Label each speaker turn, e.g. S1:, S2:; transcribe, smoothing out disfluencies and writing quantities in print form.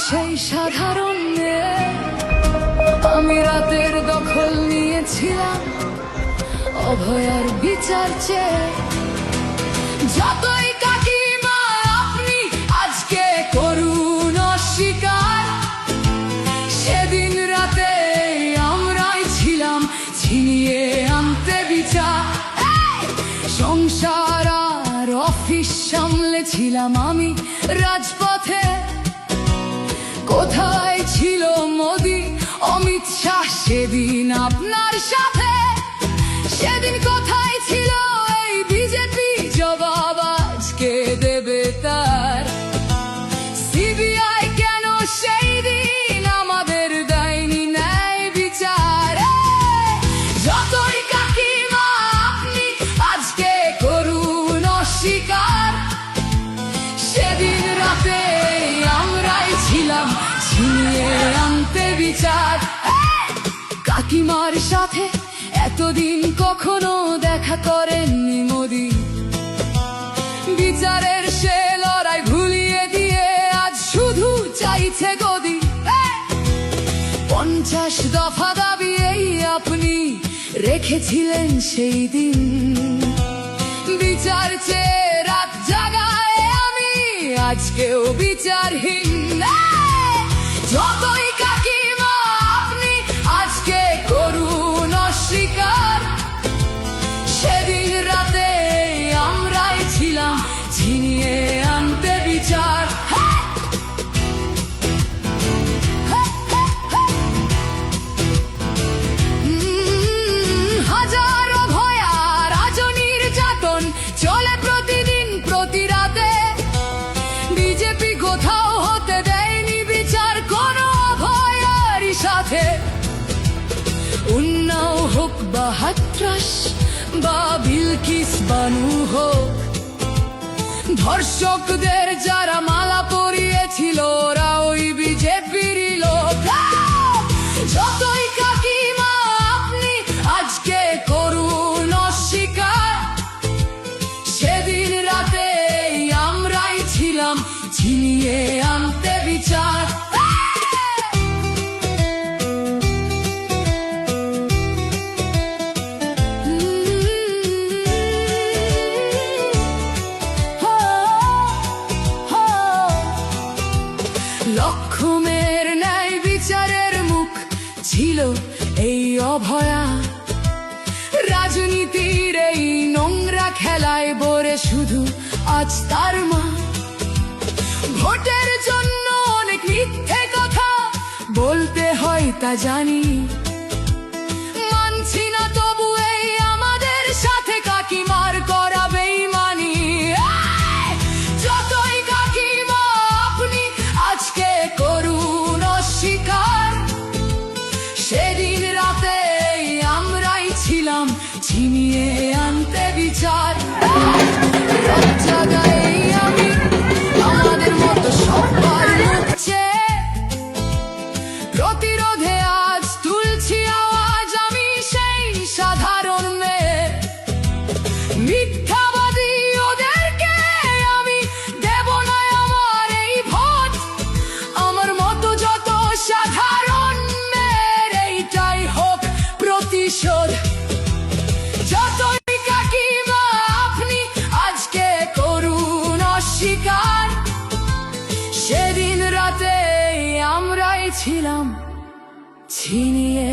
S1: সেই সাধারণ মেয়ে, আমি রাতের দখল নিয়েছিলাম অভয়ার বিচার চেয়ে। যতই কাকিমা আপনি আজকে করুন অস্বীকার, সেদিন রাতে আমরাই ছিলাম ছিনিয়ে আনতে বিচার। সংসার আর অফিস সামলেছিলাম আমি রাজপথে। কোথায় ছিল মোদি অমিত শাহ সেদিন আপনার সাথে? সেদিন কোথায় ছিল এই বিজেপি? জবাব আজকে দেবে তার। সিবিআই কেন সেই দিন আমাদের দেয়নি ন্যায় বিচার? যতই কাকিমা আপনি আজকে করুন অস্বীকার, সেদিন রাতে আমরাই ছিলাম ছিনিয়ে আনতে বিচার। কাকিমার সাথে এতদিন কখনো দেখা করেননি মোদি, বিচারের সে লড়াই ভুলিয়ে দিয়ে আজ শুধু চাইছে গদি। 50 দফা দাবি এই আপনি রেখেছিলেন সেই দিন, বিচার চেয়ে রাত জাগায় আমি আজকেও বিচারহীন। যতই কাকিমা আপনি আজকে করুন অস্বীকার, সেদিন রাতে আমরাই ছিলাম ছিনিয়ে আনতে বিচার। হাজারো ভয়া রাজনীর যাতন চলে প্রতিদিন প্রতি রাতে। বিজেপি কোথাও হতে দেয়নি বিচার কোনো অভয়ারই সাথে। উন্নাও হোক বা হাতরাস বা বিলকিস বানু হোক, ধর্ষকদের যারা মালা পরিয়েছিল ওরা ওই বিজেপিরই লোক। যতই কাকিমা আপনি আজকে করুন অস্বীকার, সেদিন রাতে আমরাই ছিলাম ছিনিয়ে আনতে বিচার। লক্ষ্যমের ন্যায় বিচারের মুখ ছিল এই অভয়া। রাজনীতির এই নোংরা খেলায় বরে শুধু আজ তার মা। ভোটের জন্য অনেক মিথ্যে কথা বলতে হয় তা জানি, মানছি না তবু এই আমাদের সাথে কাকিমার করা বেইমানি। যতই কাকিমা আপনি আজকে করুন অস্বীকার, সেদিন রাতে আমরাই ছিলাম ছিনিয়ে আনতে বিচার। রাত জাগাই আমি আমাদের মতো সবার মুখছে, প্রতিরোধে আজ তুলছি আওয়াজ আমি সেই সাধারণ মেয়ে। মিথ্যাবাদী ওদেরকে আমি দেব না আমার এই ভোট। আমার মতো যত সাধারণ মেয়ের এইটাই হোক প্রতিশোধ। যতই কাকিমা আপনি আজকে করুন অস্বীকার, সেদিন রাতে আমরাই ছিলাম ছিনিয়ে